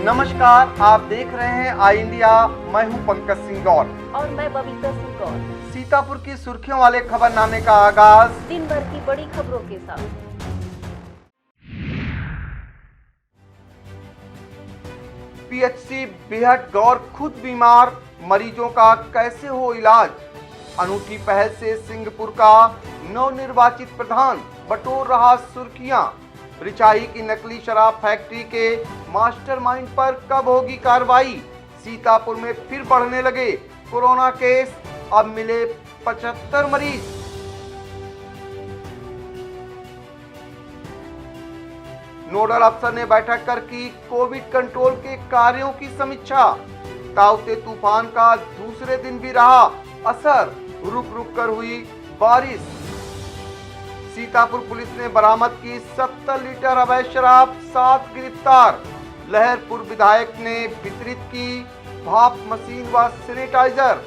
नमस्कार, आप देख रहे हैं आई इंडिया। मैं हूं पंकज सिंह गौर और मैं बबीता सिंह गौर। सीतापुर की सुर्खियों वाले खबरनामे का आगाज दिन भर की बड़ी खबरों के साथ। पीएचसी बेहट गौर खुद बीमार, मरीजों का कैसे हो इलाज। अनूठी पहल से सिंहपुर का नवनिर्वाचित प्रधान बटोर रहा सुर्खियां। रिचाही की नकली शराब फैक्ट्री के मास्टरमाइंड पर कब होगी कार्रवाई। सीतापुर में फिर बढ़ने लगे कोरोना केस, अब मिले 75 मरीज। नोडल अफसर ने बैठक कर की कोविड कंट्रोल के कार्यों की समीक्षा। ताउते तूफान का दूसरे दिन भी रहा असर, रुक रुक कर हुई बारिश। सीतापुर पुलिस ने बरामद की 70 लीटर अवैध शराब, 7 गिरफ्तार। लहरपुर विधायक ने वितरित की भाप मशीन व सैनिटाइजर।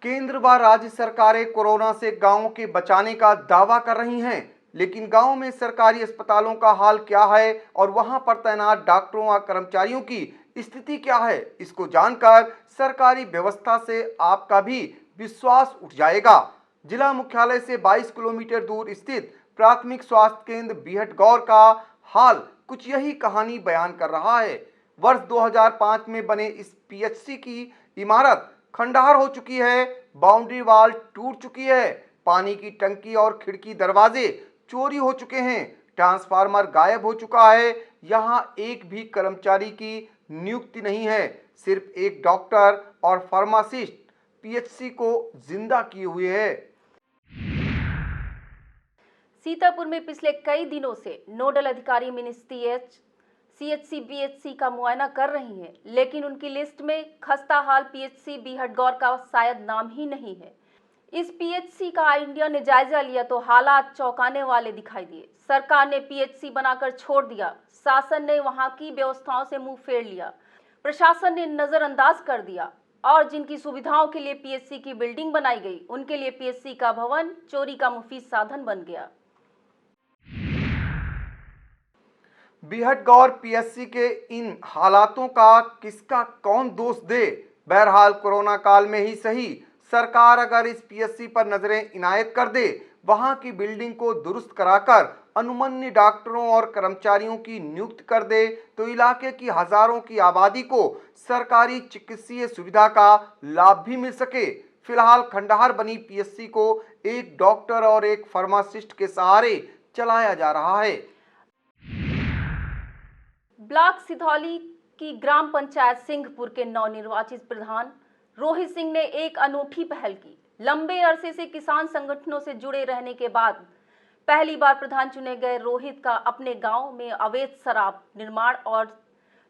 केंद्र व राज्य सरकारें कोरोना से गांवों के बचाने का दावा कर रही हैं, लेकिन गांव में सरकारी अस्पतालों का हाल क्या है और वहां पर तैनात डॉक्टरों व कर्मचारियों की स्थिति क्या है, इसको जानकर सरकारी व्यवस्था से आपका भी विश्वास उठ जाएगा। जिला मुख्यालय से 22 किलोमीटर दूर स्थित प्राथमिक स्वास्थ्य केंद्र बेहट गौर का हाल कुछ यही कहानी बयान कर रहा है। वर्ष 2005 में बने इस पीएचसी की इमारत खंडहर हो चुकी है, बाउंड्री वॉल टूट चुकी है, पानी की टंकी और खिड़की दरवाजे चोरी हो चुके हैं, ट्रांसफार्मर गायब हो चुका है। यहां एक भी कर्मचारी की नियुक्ति नहीं है, सिर्फ एक डॉक्टर और फार्मासिस्ट पीएचसी को जिंदा किए हुए है। सीतापुर में पिछले कई दिनों से नोडल अधिकारी मिनिस्ट्री सीएचसी बीएचसी का मुआयना कर रही हैं, लेकिन उनकी लिस्ट में खस्ता हाल पीएचसी बेहट गौर का शायद नाम ही नहीं है। इस पीएचसी का इंडिया ने जायजा लिया तो हालात चौंकाने वाले दिखाई दिए। सरकार ने पीएचसी बनाकर छोड़ दिया, शासन ने वहां की व्यवस्थाओं से मुंह फेर लिया, प्रशासन ने नजरअंदाज कर दिया और जिनकी सुविधाओं के लिए पीएचसी की बिल्डिंग बनाई गई, उनके लिए पीएचसी का भवन चोरी का मुफीद साधन बन गया। बेहट गौर पीएचसी के इन हालातों का किसका कौन दोष दे। बहरहाल कोरोना काल में ही सही, सरकार अगर इस पीएचसी पर नजरें इनायत कर दे, वहां की बिल्डिंग को दुरुस्त कराकर अनुमन्य डॉक्टरों और कर्मचारियों की नियुक्त कर दे, तो इलाके की हजारों की आबादी को सरकारी चिकित्सीय सुविधा का लाभ भी मिल सके। फिलहाल खंडहर बनी पीएचसी को एक डॉक्टर और एक फार्मासिस्ट के सहारे चलाया जा रहा है। ब्लॉक सिधौली की ग्राम पंचायत सिंहपुर के नवनिर्वाचित प्रधान रोहित सिंह ने एक अनूठी पहल की। लंबे अरसे से किसान संगठनों से जुड़े रहने के बाद पहली बार प्रधान चुने गए रोहित का अपने गांव में अवैध शराब निर्माण और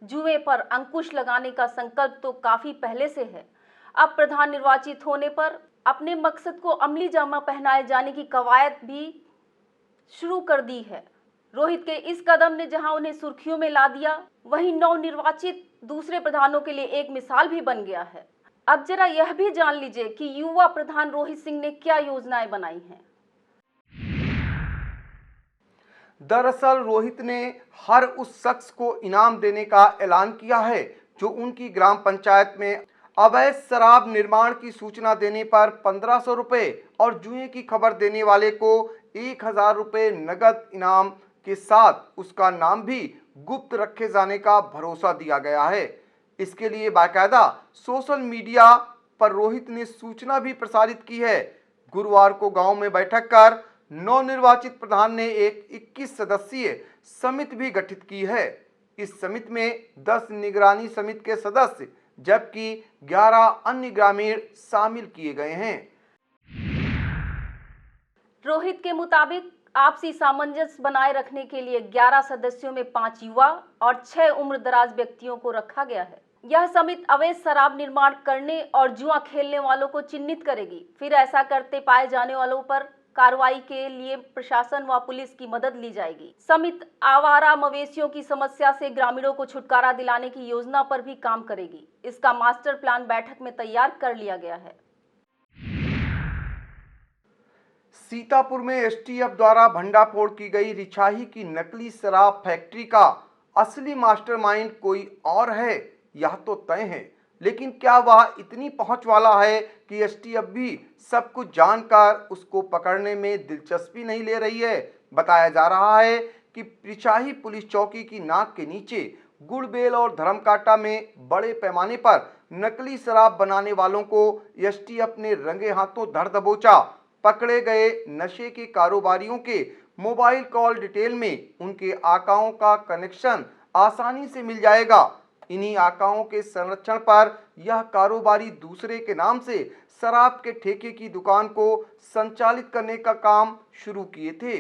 जुए पर अंकुश लगाने का संकल्प तो काफी पहले से है। अब प्रधान निर्वाचित होने पर अपने मकसद को अमली जामा पहनाए जाने की कवायद भी शुरू कर दी है। रोहित के इस कदम ने जहां उन्हें सुर्खियों में ला दिया, वहीं नवनिर्वाचित दूसरे प्रधानों के लिए एक मिसाल भी बन गया है। अब जरा यह भी जान लीजिए कि युवा प्रधान रोहित सिंह ने क्या योजनाएं बनाई हैं। दरअसल रोहित ने हर उस शख्स को इनाम देने का ऐलान किया है जो उनकी ग्राम पंचायत में अवैध शराब निर्माण की सूचना देने पर 1500 रुपए और जुए की खबर देने वाले को 1000 रुपए नगद इनाम के साथ उसका नाम भी गुप्त रखे जाने का भरोसा दिया गया है। इसके लिए बाकायदा सोशल मीडिया पर रोहित ने सूचना भी प्रसारित की है। गुरुवार को गांव में बैठक कर नवनिर्वाचित प्रधान ने एक 21 सदस्यीय समिति भी गठित की है। इस समिति में 10 निगरानी समिति के सदस्य जबकि 11 अन्य ग्रामीण शामिल किए गए हैं। रोहित के मुताबिक आपसी सामंजस्य बनाए रखने के लिए 11 सदस्यों में 5 युवा और 6 उम्रदराज व्यक्तियों को रखा गया है। यह समिति अवैध शराब निर्माण करने और जुआ खेलने वालों को चिन्हित करेगी। फिर ऐसा करते पाए जाने वालों पर कार्रवाई के लिए प्रशासन व पुलिस की मदद ली जाएगी। समिति आवारा मवेशियों की समस्या से ग्रामीणों को छुटकारा दिलाने की योजना पर भी काम करेगी। इसका मास्टर प्लान बैठक में तैयार कर लिया गया है। सीतापुर में एसटीएफ द्वारा भंडाफोड़ की गई रिछाही की नकली शराब फैक्ट्री का असली मास्टरमाइंड कोई और है, यह तो तय है। लेकिन क्या वह इतनी पहुंच वाला है कि एसटीएफ भी सब कुछ जानकर उसको पकड़ने में दिलचस्पी नहीं ले रही है। बताया जा रहा है कि रिछाही पुलिस चौकी की नाक के नीचे गुड़बेल और धर्मकाटा में बड़े पैमाने पर नकली शराब बनाने वालों को एसटीएफ ने रंगे हाथों धर दबोचा। पकड़े गए नशे के कारोबारियों के मोबाइल कॉल डिटेल में उनके आकाओं का कनेक्शन आसानी से मिल जाएगा। इन्हीं आकाओं के संरक्षण पर यह कारोबारी दूसरे के नाम से शराब के ठेके की दुकान को संचालित करने का काम शुरू किए थे,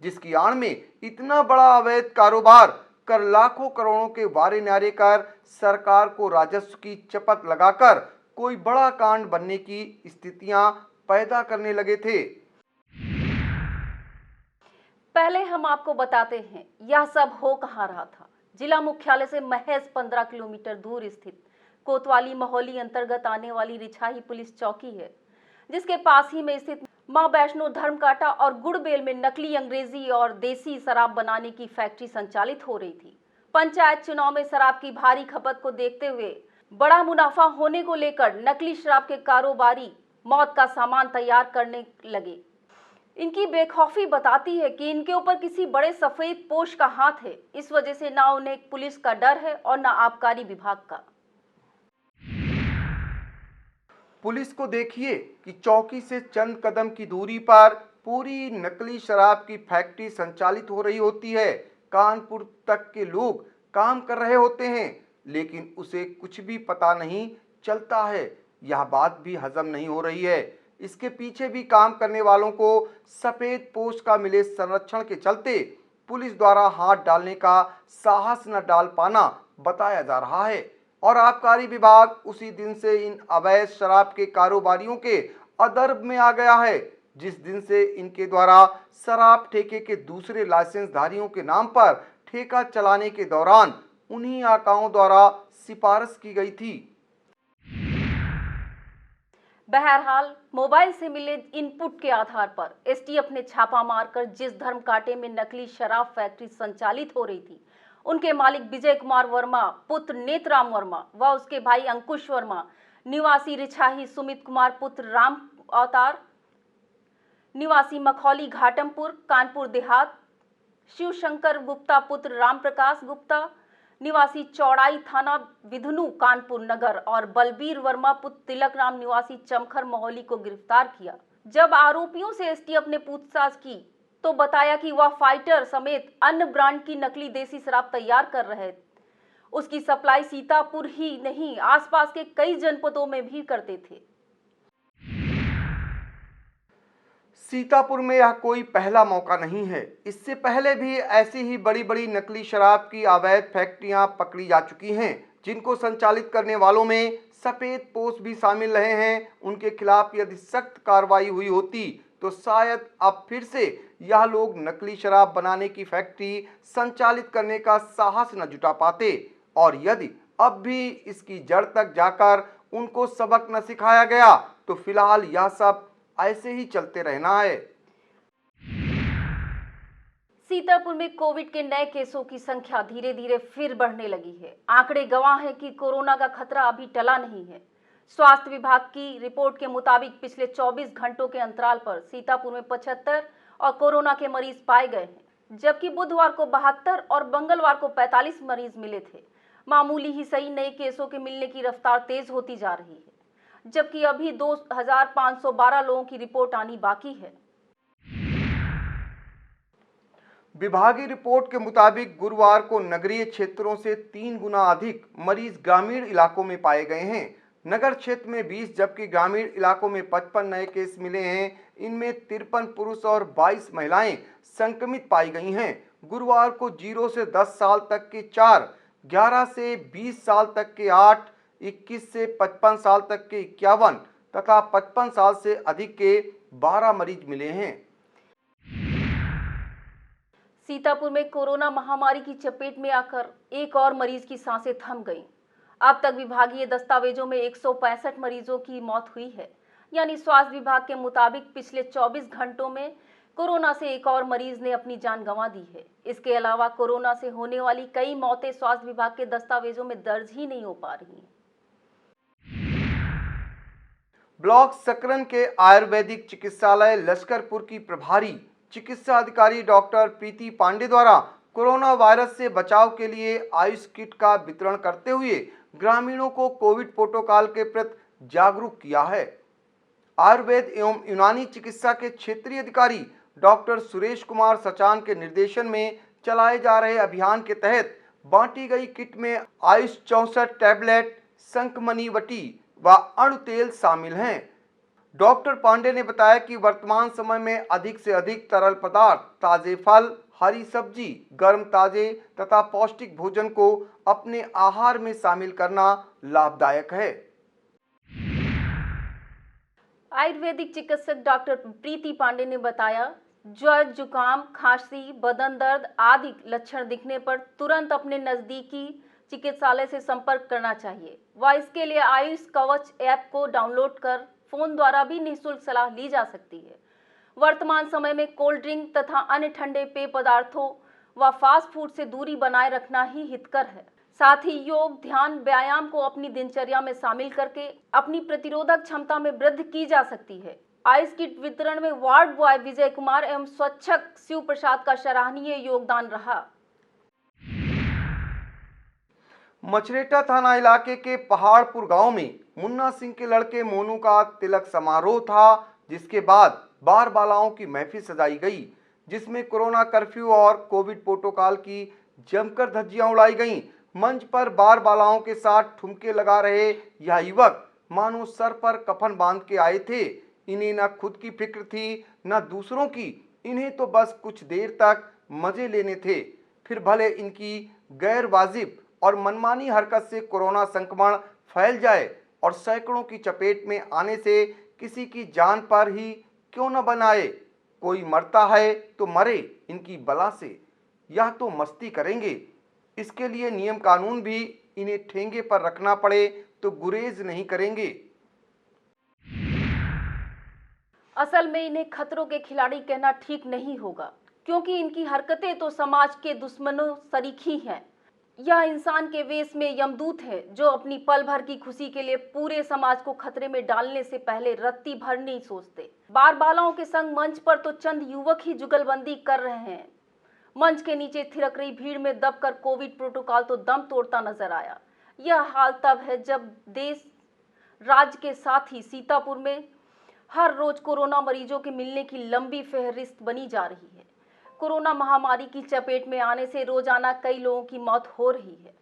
जिसकी आड़ में इतना बड़ा अवैध कारोबार कर लाखों करोड़ों के वारे न्यारे कर सरकार को राजस्व की चपत लगाकर कोई बड़ा कांड बनने की स्थितियां पैदा करने लगे थे। पहले हम आपको बताते हैं यह सब हो कहाँ रहा था। जिला मुख्यालय से महज 15 किलोमीटर दूर स्थित कोतवाली मोहल्ली अंतर्गत आने वाली रिछाही पुलिस चौकी है, जिसके पास ही में स्थित मां वैष्णो धर्मकाटा और गुड़बेल में नकली अंग्रेजी और देसी शराब बनाने की फैक्ट्री संचालित हो रही थी। पंचायत चुनाव में शराब की भारी खपत को देखते हुए बड़ा मुनाफा होने को लेकर नकली शराब के कारोबारी मौत का सामान तैयार करने लगे। इनकी बेखौफी बताती है कि इनके ऊपर किसी बड़े सफेद पोश का हाथ है। इस वजह से ना उन्हें पुलिस का डर है और ना आबकारी विभाग का। पुलिस को देखिए कि चौकी से चंद कदम की दूरी पर पूरी नकली शराब की फैक्ट्री संचालित हो रही होती है। कानपुर तक के लोग काम कर रहे होते हैं, लेकिन उसे कुछ भी पता नहीं चलता है। यह बात भी हजम नहीं हो रही है। इसके पीछे भी काम करने वालों को सफेद पोश का मिले संरक्षण के चलते पुलिस द्वारा हाथ डालने का साहस न डाल पाना बताया जा रहा है। और आबकारी विभाग उसी दिन से इन अवैध शराब के कारोबारियों के अदर्ब में आ गया है, जिस दिन से इनके द्वारा शराब ठेके के दूसरे लाइसेंसधारियों के नाम पर ठेका चलाने के दौरान उन्हीं आकाओं द्वारा सिफारिश की गई थी। बहरहाल मोबाइल से मिले इनपुट के आधार पर एसटीएफ ने छापा मारकर जिस धर्मकाटे में नकली शराब फैक्ट्री संचालित हो रही थी, उनके मालिक विजय कुमार वर्मा पुत्र नेतराम वर्मा व उसके भाई अंकुश वर्मा निवासी रिछाही, सुमित कुमार पुत्र राम अवतार निवासी मखौली घाटमपुर कानपुर देहात, शिवशंकर गुप्ता पुत्र राम प्रकाश गुप्ता निवासी चौड़ाई थाना विधुनु कानपुर नगर और बलबीर वर्मा पुत्र तिलक राम निवासी चमखर मोहल्ली को गिरफ्तार किया। जब आरोपियों से एसटीएफ ने पूछताछ की तो बताया कि वह फाइटर समेत अन्य ब्रांड की नकली देसी शराब तैयार कर रहे। उसकी सप्लाई सीतापुर ही नहीं आसपास के कई जनपदों में भी करते थे। सीतापुर में यह कोई पहला मौका नहीं है। इससे पहले भी ऐसी ही बड़ी बड़ी नकली शराब की अवैध फैक्ट्रियां पकड़ी जा चुकी हैं, जिनको संचालित करने वालों में सफेद पोश भी शामिल रहे हैं। उनके खिलाफ यदि सख्त कार्रवाई हुई होती तो शायद अब फिर से यह लोग नकली शराब बनाने की फैक्ट्री संचालित करने का साहस न जुटा पाते। और यदि अब भी इसकी जड़ तक जाकर उनको सबक न सिखाया गया तो फिलहाल यह सब ऐसे ही चलते रहना है। सीतापुर में कोविड के नए केसों की संख्या धीरे धीरे फिर बढ़ने लगी है। आंकड़े गवाह हैं कि कोरोना का खतरा अभी टला नहीं है। स्वास्थ्य विभाग की रिपोर्ट के मुताबिक पिछले 24 घंटों के अंतराल पर सीतापुर में 75 और कोरोना के मरीज पाए गए हैं, जबकि बुधवार को 72 और मंगलवार को 45 मरीज मिले थे। मामूली ही सही नए केसों के मिलने की रफ्तार तेज होती जा रही है, जबकि अभी 2512 लोगों की रिपोर्ट आनी बाकी है। विभागीय रिपोर्ट के मुताबिक गुरुवार को नगरीय क्षेत्रों से 3 गुना अधिक मरीज ग्रामीण इलाकों में पाए गए हैं। नगर क्षेत्र में 20 जबकि ग्रामीण इलाकों में 55 नए केस मिले हैं। इनमें 53 पुरुष और 22 महिलाएं संक्रमित पाई गई हैं। गुरुवार को 0 से 10 साल तक के 4, 11 से 20 साल तक के 8, 21 से 55 साल तक के 51 तथा 55 साल से अधिक के 12 मरीज मिले हैं। सीतापुर में कोरोना महामारी की चपेट में आकर एक और मरीज की सांसें थम गईं। अब तक विभागीय दस्तावेजों में 165 मरीजों की मौत हुई है। यानी स्वास्थ्य विभाग के मुताबिक पिछले 24 घंटों में कोरोना से एक और मरीज ने अपनी जान गंवा दी है। इसके अलावा कोरोना से होने वाली कई मौतें स्वास्थ्य विभाग के दस्तावेजों में दर्ज ही नहीं हो पा रही हैं। ब्लॉक सकरन के आयुर्वेदिक चिकित्सालय लश्करपुर की प्रभारी चिकित्सा अधिकारी डॉक्टर प्रीति पांडे द्वारा कोरोना वायरस से बचाव के लिए आयुष किट का वितरण करते हुए ग्रामीणों को कोविड प्रोटोकॉल के प्रति जागरूक किया है। आयुर्वेद एवं यूनानी चिकित्सा के क्षेत्रीय अधिकारी डॉक्टर सुरेश कुमार सचान के निर्देशन में चलाए जा रहे अभियान के तहत बांटी गई किट में आयुष 64 टैबलेट, संकमनी वटी व अणु तेल शामिल हैं। डॉक्टर पांडे ने बताया कि वर्तमान समय में अधिक से अधिक तरल पदार्थ, ताजे फल, हरी सब्जी, गर्म ताजे तथा पौष्टिक भोजन को अपने आहार में शामिल करना लाभदायक है। आयुर्वेदिक चिकित्सक डॉक्टर प्रीति पांडे ने बताया, ज्वर, जुकाम, खांसी, बदन दर्द आदि लक्षण दिखने पर तुरंत अपने नजदीकी चिकित्सालय से संपर्क करना चाहिए व इसके लिए आयुष कवच ऐप को डाउनलोड कर फोन द्वारा भी निःशुल्क सलाह ली जा सकती है। वर्तमान समय में कोल्ड ड्रिंक तथा अन्य ठंडे पेय पदार्थों व फास्ट फूड से दूरी बनाए रखना ही हितकर है। साथ ही योग, ध्यान, व्यायाम को अपनी दिनचर्या में शामिल करके अपनी प्रतिरोधक क्षमता में वृद्धि की जा सकती है। आयुष किट वितरण में वार्ड बॉय विजय कुमार एवं स्वच्छक शिव प्रसाद का सराहनीय योगदान रहा। मछरेटा थाना इलाके के पहाड़पुर गांव में मुन्ना सिंह के लड़के मोनू का तिलक समारोह था, जिसके बाद बार बालाओं की महफिल सजाई गई, जिसमें कोरोना कर्फ्यू और कोविड प्रोटोकॉल की जमकर धज्जियां उड़ाई गईं। मंच पर बार बालाओं के साथ ठुमके लगा रहे यह युवक मानो सर पर कफन बांध के आए थे। इन्हें न खुद की फिक्र थी न दूसरों की, इन्हें तो बस कुछ देर तक मजे लेने थे, फिर भले इनकी गैर वाजिब और मनमानी हरकत से कोरोना संक्रमण फैल जाए और सैकड़ों की चपेट में आने से किसी की जान पर ही क्यों न बनाए। कोई मरता है तो मरे इनकी बला से, यह तो मस्ती करेंगे। इसके लिए नियम कानून भी इन्हें ठेंगे पर रखना पड़े तो गुरेज नहीं करेंगे। असल में इन्हें खतरों के खिलाड़ी कहना ठीक नहीं होगा, क्योंकि इनकी हरकतें तो समाज के दुश्मनों सरीखी हैं। यह इंसान के वेश में यमदूत है, जो अपनी पल भर की खुशी के लिए पूरे समाज को खतरे में डालने से पहले रत्ती भर नहीं सोचते। बार बालाओं के संग मंच पर तो चंद युवक ही जुगलबंदी कर रहे हैं। मंच के नीचे थिरक रही भीड़ में दबकर कोविड प्रोटोकॉल तो दम तोड़ता नजर आया। यह हाल तब है जब देश, राज्य के साथ ही सीतापुर में हर रोज कोरोना मरीजों के मिलने की लंबी फहरिस्त बनी जा रही है। कोरोना महामारी की चपेट में आने से रोजाना कई लोगों की मौत हो रही है।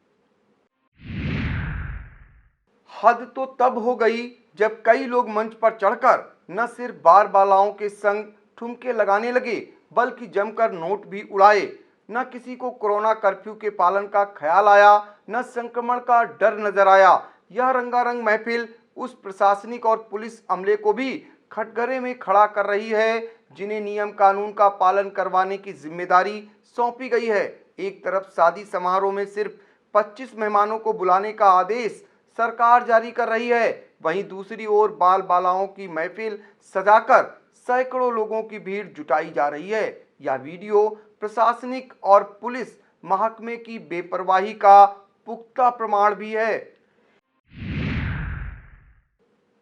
हद तो तब हो गई जब कई लोग मंच पर चढ़कर न सिर्फ बार बालाओं के संग ठुमके लगाने लगे, बल्कि जमकर नोट भी उड़ाए। न किसी को कोरोना कर्फ्यू के पालन का ख्याल आया, न संक्रमण का डर नजर आया। यह रंगारंग महफिल उस प्रशासनिक और पुलिस अमले को भी कटघरे में खड़ा कर रही है, जिन्हें नियम कानून का पालन करवाने की जिम्मेदारी सौंपी गई है। एक तरफ शादी समारोह में सिर्फ 25 मेहमानों को बुलाने का आदेश सरकार जारी कर रही है, वहीं दूसरी ओर बाल बालाओं की महफिल सजाकर सैकड़ों लोगों की भीड़ जुटाई जा रही है। यह वीडियो प्रशासनिक और पुलिस महकमे की बेपरवाही का पुख्ता प्रमाण भी है।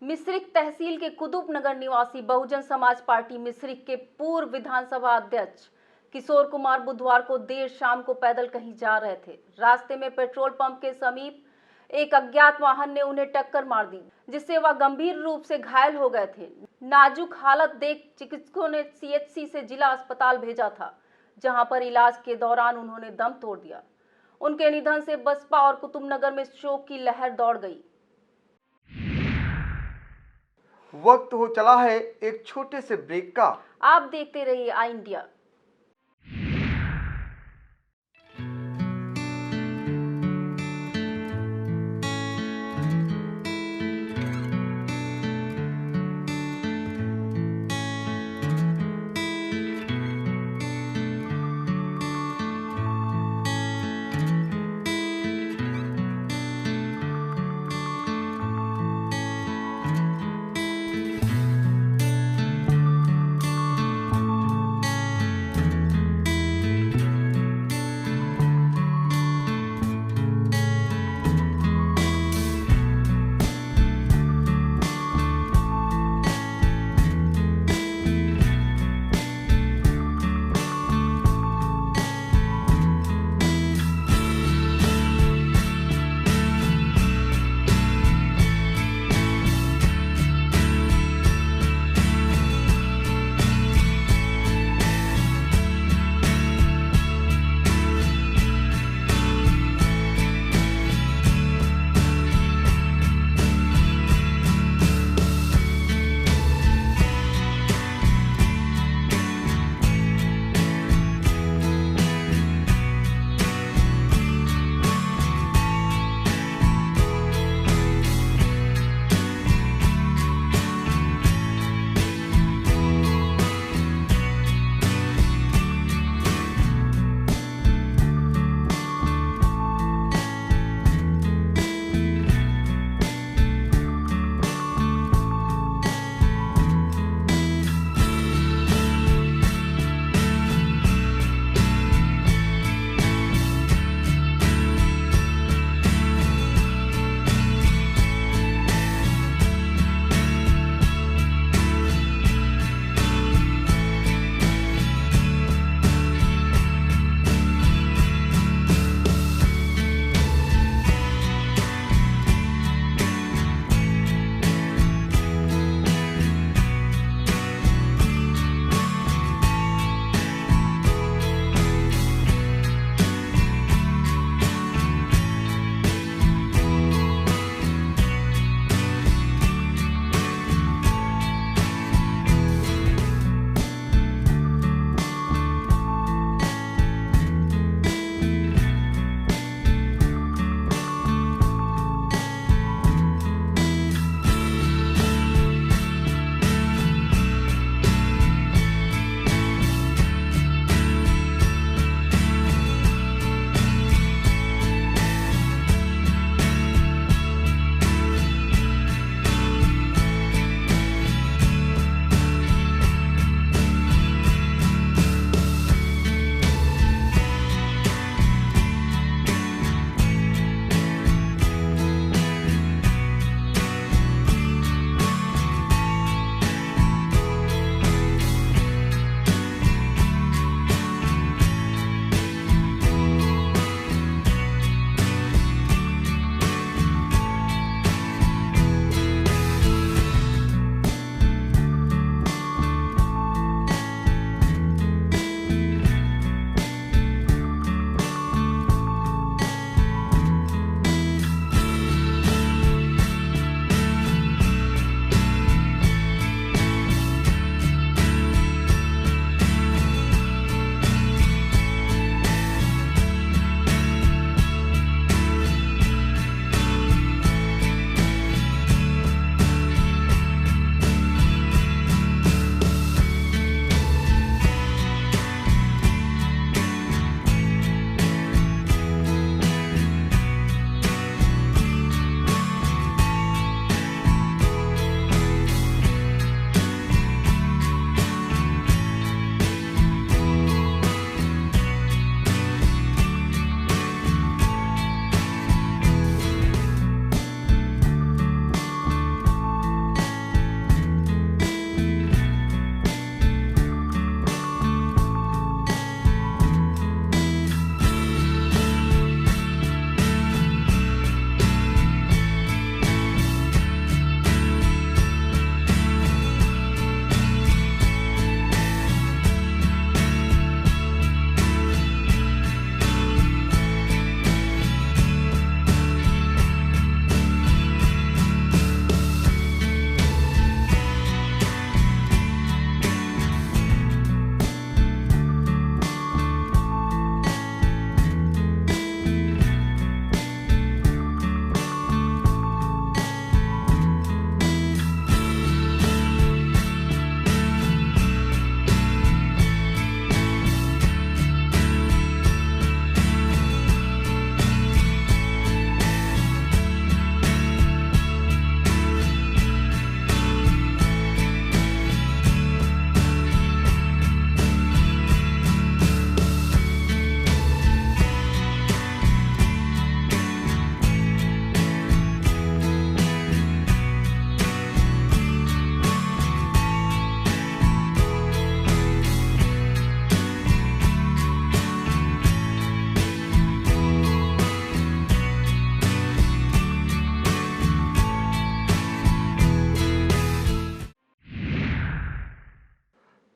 मिश्रिक तहसील के कुतुब नगर निवासी बहुजन समाज पार्टी मिश्रिक के पूर्व विधानसभा अध्यक्ष किशोर कुमार बुधवार को देर शाम को पैदल कहीं जा रहे थे। रास्ते में पेट्रोल पंप के समीप एक अज्ञात वाहन ने उन्हें टक्कर मार दी, जिससे वह गंभीर रूप से घायल हो गए थे। नाजुक हालत देख चिकित्सकों ने सीएचसी से जिला अस्पताल भेजा था, जहां पर इलाज के दौरान उन्होंने दम तोड़ दिया। उनके निधन से बसपा और कुतुबनगर में शोक की लहर दौड़ गई। वक्त हो चला है एक छोटे से ब्रेक का। आप देखते रहिए आई इंडिया।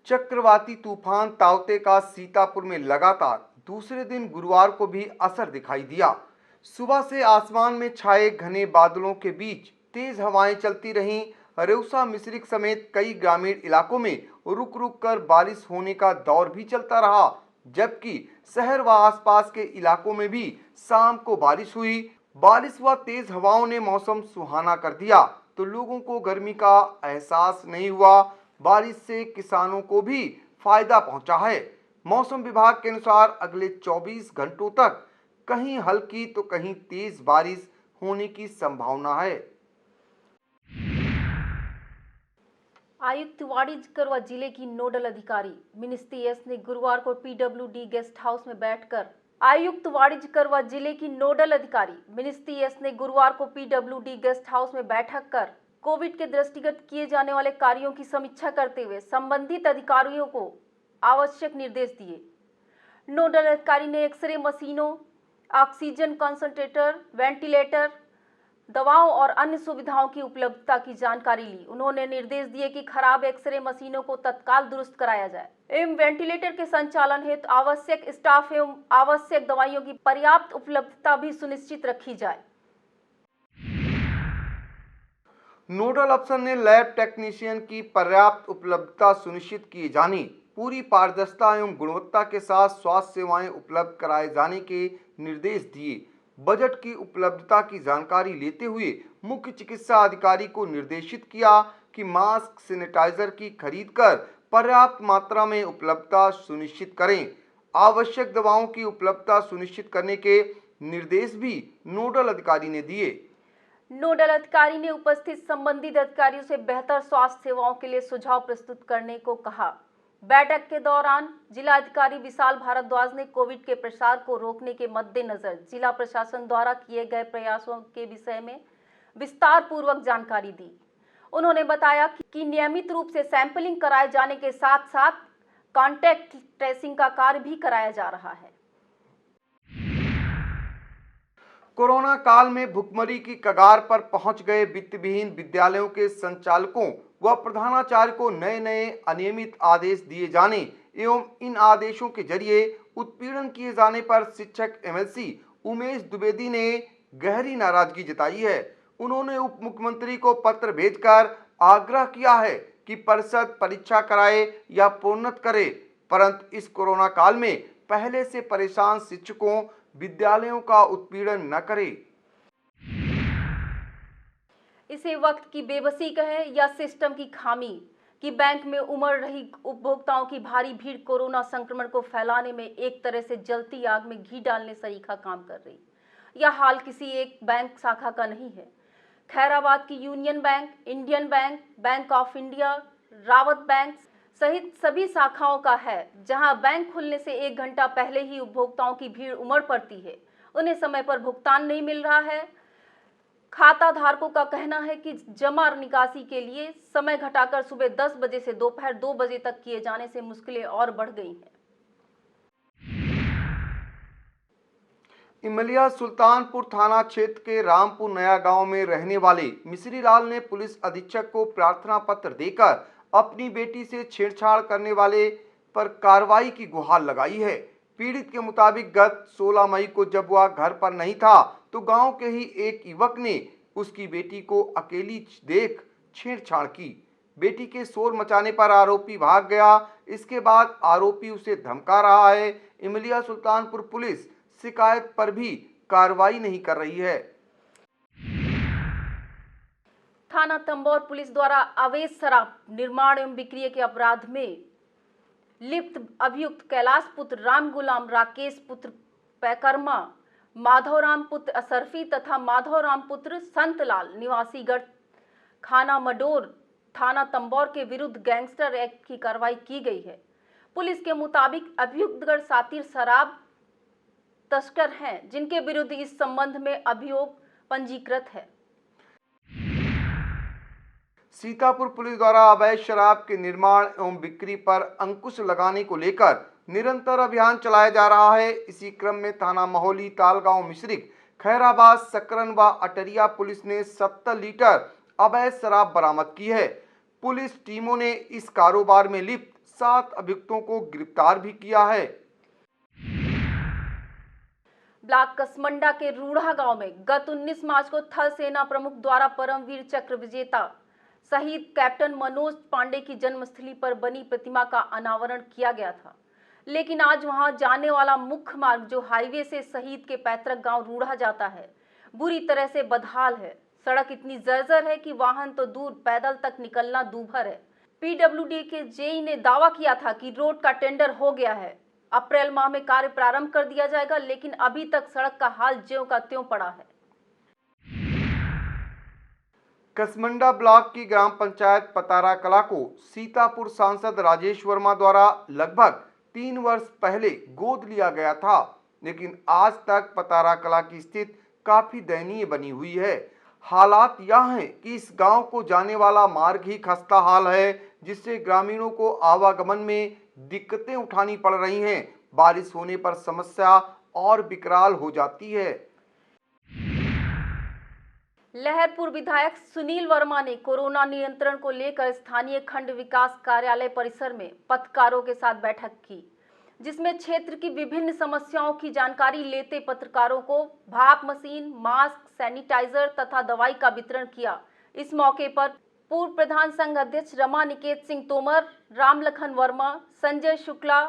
चक्रवाती तूफान ताउते का सीतापुर में लगातार दूसरे दिन गुरुवार को भी असर दिखाई दिया। सुबह से आसमान में छाए घने बादलों के बीच तेज हवाएं चलती रहीं। रेउसा मिश्रिक समेत कई ग्रामीण इलाकों में रुक रुक कर बारिश होने का दौर भी चलता रहा, जबकि शहर व आसपास के इलाकों में भी शाम को बारिश हुई। बारिश व तेज हवाओं ने मौसम सुहाना कर दिया तो लोगों को गर्मी का एहसास नहीं हुआ। बारिश से किसानों को भी फायदा पहुंचा है। मौसम विभाग के अनुसार अगले 24 घंटों तक कहीं हल्की तो कहीं तेज बारिश होने की संभावना है। आयुक्त वाणिज्य कर व जिले की नोडल अधिकारी मिनिस्ट्री एस ने गुरुवार को पीडब्ल्यूडी गेस्ट हाउस में बैठकर आयुक्त वाणिज्य कर व जिले की नोडल अधिकारी मिनिस्ट्री एस ने गुरुवार को पीडब्ल्यूडी गेस्ट हाउस में बैठक कर कोविड के दृष्टिगत किए जाने वाले कार्यों की समीक्षा करते हुए संबंधित अधिकारियों को आवश्यक निर्देश दिए। नोडल अधिकारी ने एक्सरे मशीनों, ऑक्सीजन कंसंट्रेटर, वेंटिलेटर, दवाओं और अन्य सुविधाओं की उपलब्धता की जानकारी ली। उन्होंने निर्देश दिए कि खराब एक्सरे मशीनों को तत्काल दुरुस्त कराया जाए एवं वेंटिलेटर के संचालन हेतु आवश्यक स्टाफ एवं आवश्यक दवाइयों की पर्याप्त उपलब्धता भी सुनिश्चित रखी जाए। नोडल अफसर ने लैब टेक्नीशियन की पर्याप्त उपलब्धता सुनिश्चित किए जाने, पूरी पारदर्शिता एवं गुणवत्ता के साथ स्वास्थ्य सेवाएं उपलब्ध कराए जाने के निर्देश दिए। बजट की उपलब्धता की जानकारी लेते हुए मुख्य चिकित्सा अधिकारी को निर्देशित किया कि मास्क, सैनिटाइजर की खरीद कर पर्याप्त मात्रा में उपलब्धता सुनिश्चित करें। आवश्यक दवाओं की उपलब्धता सुनिश्चित करने के निर्देश भी नोडल अधिकारी ने दिए। नोडल अधिकारी ने उपस्थित संबंधित अधिकारियों से बेहतर स्वास्थ्य सेवाओं के लिए सुझाव प्रस्तुत करने को कहा। बैठक के दौरान जिलाधिकारी विशाल भारद्वाज ने कोविड के प्रसार को रोकने के मद्देनजर जिला प्रशासन द्वारा किए गए प्रयासों के विषय में विस्तार पूर्वक जानकारी दी। उन्होंने बताया कि नियमित रूप से सैंपलिंग कराए जाने के साथ साथ कॉन्टैक्ट ट्रेसिंग का कार्य भी कराया जा रहा है। कोरोना काल में भुखमरी की कगार पर पहुंच गए वित्तविहीन विद्यालयों के संचालकों व प्रधानाचार्य को नए नए अनियमित आदेश दिए जाने एवं इन आदेशों के जरिए उत्पीड़न किए जाने पर शिक्षक एमएलसी उमेश द्विवेदी ने गहरी नाराजगी जताई है। उन्होंने उप मुख्यमंत्री को पत्र भेजकर आग्रह किया है कि परिषद परीक्षा कराए या प्रोन्नत करे, परंतु इस कोरोना काल में पहले से परेशान शिक्षकों विद्यालयों का उत्पीड़न न करे। इसे वक्त की बेबसी कहें या सिस्टम की खामी कि बैंक में उमड़ रही उपभोक्ताओं की भारी भीड़ कोरोना संक्रमण को फैलाने में एक तरह से जलती आग में घी डालने सरीखा काम कर रही। यह हाल किसी एक बैंक शाखा का नहीं है। खैराबाद की union bank, Indian bank, bank of India, Rawat bank सहित सभी शाखाओं का है, जहां बैंक खुलने से 1 घंटा पहले ही उपभोक्ताओं की भीड़ उमड़ पड़ती है। उन्हें समय पर भुगतान नहीं मिल रहा है। खाता धारकों का कहना है कि जमा निकासी के लिए समय घटाकर सुबह 10 बजे से दोपहर 2 बजे तक किए जाने से मुश्किलें और बढ़ गई हैं। इमलिया सुल्तानपुर थाना क्षेत्र के रामपुर नया गांव में रहने वाले मिश्री लाल ने पुलिस अधीक्षक को प्रार्थना पत्र देकर अपनी बेटी से छेड़छाड़ करने वाले पर कार्रवाई की गुहार लगाई है। पीड़ित के मुताबिक गत 16 मई को जब वह घर पर नहीं था तो गांव के ही एक युवक ने उसकी बेटी को अकेली देख छेड़छाड़ की। बेटी के शोर मचाने पर आरोपी भाग गया। इसके बाद आरोपी उसे धमका रहा है। इमलिया सुल्तानपुर पुलिस शिकायत पर भी कार्रवाई नहीं कर रही है। थाना तंबौर पुलिस द्वारा अवैध शराब निर्माण एवं बिक्री के अपराध में लिप्त अभियुक्त कैलाश पुत्र राम गुलाम, राकेश पुत्र पैकर्मा, माधवराम पुत्र असरफी तथा माधवराम पुत्र संतलाल निवासीगढ़ खाना मडोर थाना तंबौर के विरुद्ध गैंगस्टर एक्ट की कार्रवाई की गई है। पुलिस के मुताबिक अभियुक्तगढ़ सातिर शराब तस्कर हैं, जिनके विरुद्ध इस संबंध में अभियोग पंजीकृत है। सीतापुर पुलिस द्वारा अवैध शराब के निर्माण एवं बिक्री पर अंकुश लगाने को लेकर निरंतर अभियान चलाया जा रहा है। इसी क्रम में थाना महोली, तालगांव मिश्रिक, खैराबाद, सकरन व अटरिया पुलिस ने 70 लीटर अवैध शराब बरामद की है। पुलिस टीमों ने इस कारोबार में लिप्त 7 अभियुक्तों को गिरफ्तार भी किया है। ब्लॉक कसमंडा के रूढ़ा गांव में गत 19 मार्च को थल सेना प्रमुख द्वारा परमवीर चक्र विजेता शहीद कैप्टन मनोज पांडे की जन्मस्थली पर बनी प्रतिमा का अनावरण किया गया था, लेकिन आज वहां जाने वाला मुख्य मार्ग जो हाईवे से शहीद के पैतृक गांव रूढ़ा जाता है, बुरी तरह से बदहाल है। सड़क इतनी जर्जर है कि वाहन तो दूर, पैदल तक निकलना दूभर है। पीडब्ल्यूडी के जेई ने दावा किया था कि रोड का टेंडर हो गया है, अप्रैल माह में कार्य प्रारंभ कर दिया जाएगा, लेकिन अभी तक सड़क का हाल ज्यों का त्यों पड़ा है। कसमंडा ब्लॉक की ग्राम पंचायत पतारा कला को सीतापुर सांसद राजेश वर्मा द्वारा लगभग 3 वर्ष पहले गोद लिया गया था, लेकिन आज तक पतारा कला की स्थिति काफी दयनीय बनी हुई है। हालात यह हैं कि इस गांव को जाने वाला मार्ग ही खस्ता हाल है, जिससे ग्रामीणों को आवागमन में दिक्कतें उठानी पड़ रही हैं। बारिश होने पर समस्या और विकराल हो जाती है। लहरपुर विधायक सुनील वर्मा ने कोरोना नियंत्रण को लेकर स्थानीय खंड विकास कार्यालय परिसर में पत्रकारों के साथ बैठक की, जिसमें क्षेत्र की विभिन्न समस्याओं की जानकारी लेते पत्रकारों को भाप मशीन, मास्क, सैनिटाइजर तथा दवाई का वितरण किया। इस मौके पर पूर्व प्रधान संघ अध्यक्ष रमानिकेत सिंह तोमर, रामलखन वर्मा, संजय शुक्ला,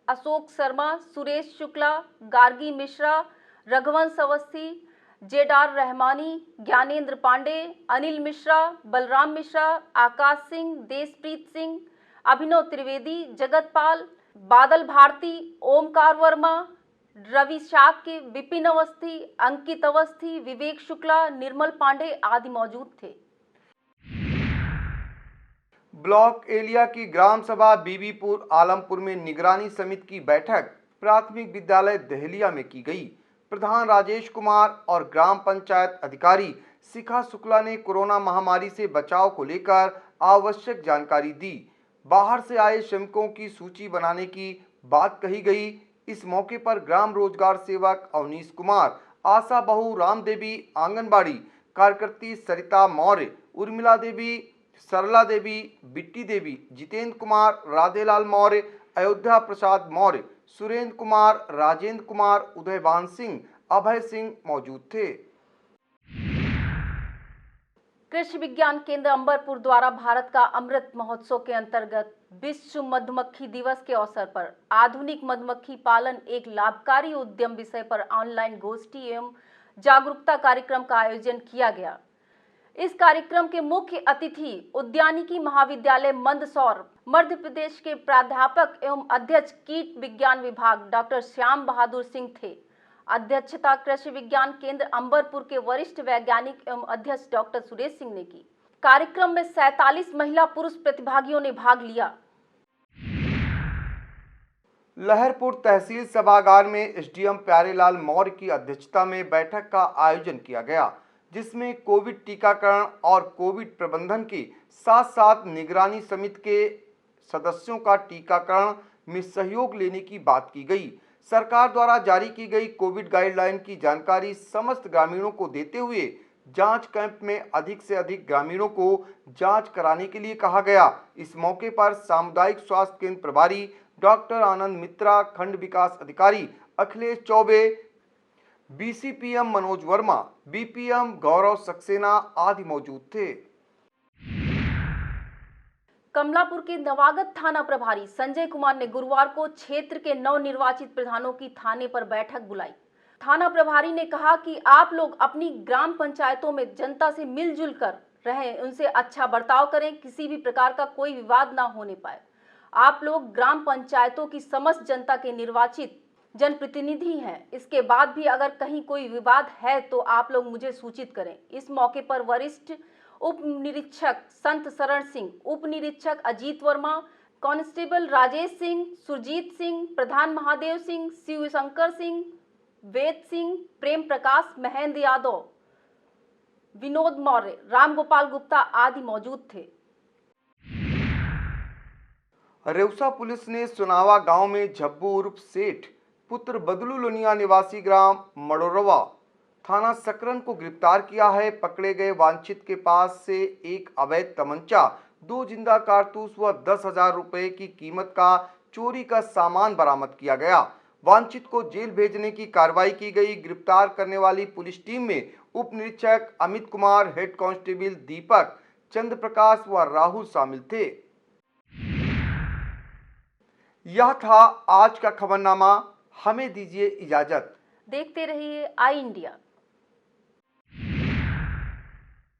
अशोक शर्मा, सुरेश शुक्ला, गार्गी मिश्रा, रघुवंश अवस्थी, जेडार रहमानी, ज्ञानेंद्र पांडे, अनिल मिश्रा, बलराम मिश्रा, आकाश सिंह, देशप्रीत सिंह, अभिनव त्रिवेदी, जगतपाल, बादल भारती, ओमकार वर्मा, रवि शाक्य, विपिन अवस्थी, अंकित अवस्थी, विवेक शुक्ला, निर्मल पांडे आदि मौजूद थे। ब्लॉक एलिया की ग्राम सभा बीबीपुर आलमपुर में निगरानी समिति की बैठक प्राथमिक विद्यालय दहलिया में की गई। प्रधान राजेश कुमार और ग्राम पंचायत अधिकारी शिखा शुक्ला ने कोरोना महामारी से बचाव को लेकर आवश्यक जानकारी दी। बाहर से आए श्रमिकों की सूची बनाने की बात कही गई। इस मौके पर ग्राम रोजगार सेवक अवनीश कुमार, आशा बहू राम देवी, आंगनबाड़ी कार्यकर्ती सरिता मौर्य, उर्मिला देवी, सरला देवी, बिट्टी देवी, जितेंद्र कुमार, राधेलाल मौर्य, अयोध्या प्रसाद मौर्य, सुरेंद्र कुमार, राजेंद्र कुमार, उदयवान सिंह, अभय सिंह मौजूद थे। कृषि विज्ञान केंद्र अंबरपुर द्वारा भारत का अमृत महोत्सव के अंतर्गत विश्व मधुमक्खी दिवस के अवसर पर आधुनिक मधुमक्खी पालन एक लाभकारी उद्यम विषय पर ऑनलाइन गोष्ठी एवं जागरूकता कार्यक्रम का आयोजन किया गया। इस कार्यक्रम के मुख्य अतिथि उद्यानिकी महाविद्यालय मंदसौर मध्य प्रदेश के प्राध्यापक एवं अध्यक्ष कीट विज्ञान विभाग डॉक्टर श्याम बहादुर सिंह थे। अध्यक्षता कृषि विज्ञान केंद्र अंबरपुर के वरिष्ठ वैज्ञानिक एवं अध्यक्ष डॉक्टर सुरेश सिंह ने की। कार्यक्रम में 47 महिला पुरुष प्रतिभागियों ने भाग लिया। लहरपुर तहसील सभागार में एसडीएम प्यारेलाल मौर्य की अध्यक्षता में बैठक का आयोजन किया गया, जिसमें कोविड टीकाकरण और कोविड प्रबंधन के साथ साथ निगरानी समिति के सदस्यों का टीकाकरण में सहयोग लेने की बात की गई। सरकार द्वारा जारी की गई कोविड गाइडलाइन की जानकारी समस्त ग्रामीणों को देते हुए जांच कैंप में अधिक से अधिक ग्रामीणों को जांच कराने के लिए कहा गया। इस मौके पर सामुदायिक स्वास्थ्य केंद्र प्रभारी डॉक्टर आनंद मित्रा, खंड विकास अधिकारी अखिलेश चौबे, बीसीपीएम मनोज वर्मा, बीपीएम गौरव सक्सेना आदि मौजूद थे। कमलापुर के नवागत थाना प्रभारी संजय कुमार ने गुरुवार को क्षेत्र के नवनिर्वाचित प्रधानों की थाने पर बैठक बुलाई। थाना प्रभारी ने कहा कि आप लोग अपनी ग्राम पंचायतों में जनता से मिलजुल कर रहें, उनसे अच्छा बर्ताव करें, किसी भी प्रकार का कोई विवाद ना होने पाए। आप लोग ग्राम पंचायतों की समस्त जनता के निर्वाचित जनप्रतिनिधि हैं। इसके बाद भी अगर कहीं कोई विवाद है तो आप लोग मुझे सूचित करें। इस मौके पर वरिष्ठ उप निरीक्षक संत शरण सिंह, उप निरीक्षक अजीत वर्मा, कांस्टेबल राजेश सिंह, सुरजीत सिंह, प्रधान महादेव सिंह, शिव शंकर सिंह, वेद सिंह, प्रेम प्रकाश, महेंद्र यादव, विनोद मौर्य, रामगोपाल गुप्ता आदि मौजूद थे। रेउसा पुलिस ने सुनावा गांव में झब्बू उर्फ सेठ पुत्र बदलू लोनिया निवासी ग्राम मडोरवा थाना सकरन को गिरफ्तार किया है। पकड़े गए वांछित के पास से एक अवैध तमंचा, 2 जिंदा कारतूस व 10,000 रुपए की कीमत का चोरी का सामान बरामद किया गया। वांछित को जेल भेजने की कार्रवाई की गई। गिरफ्तार करने वाली पुलिस टीम में उप निरीक्षक अमित कुमार, हेड कांस्टेबल दीपक, चंद्र प्रकाश व राहुल शामिल थे। यह था आज का खबरनामा। हमें दीजिए इजाजत। देखते रहिए आई इंडिया।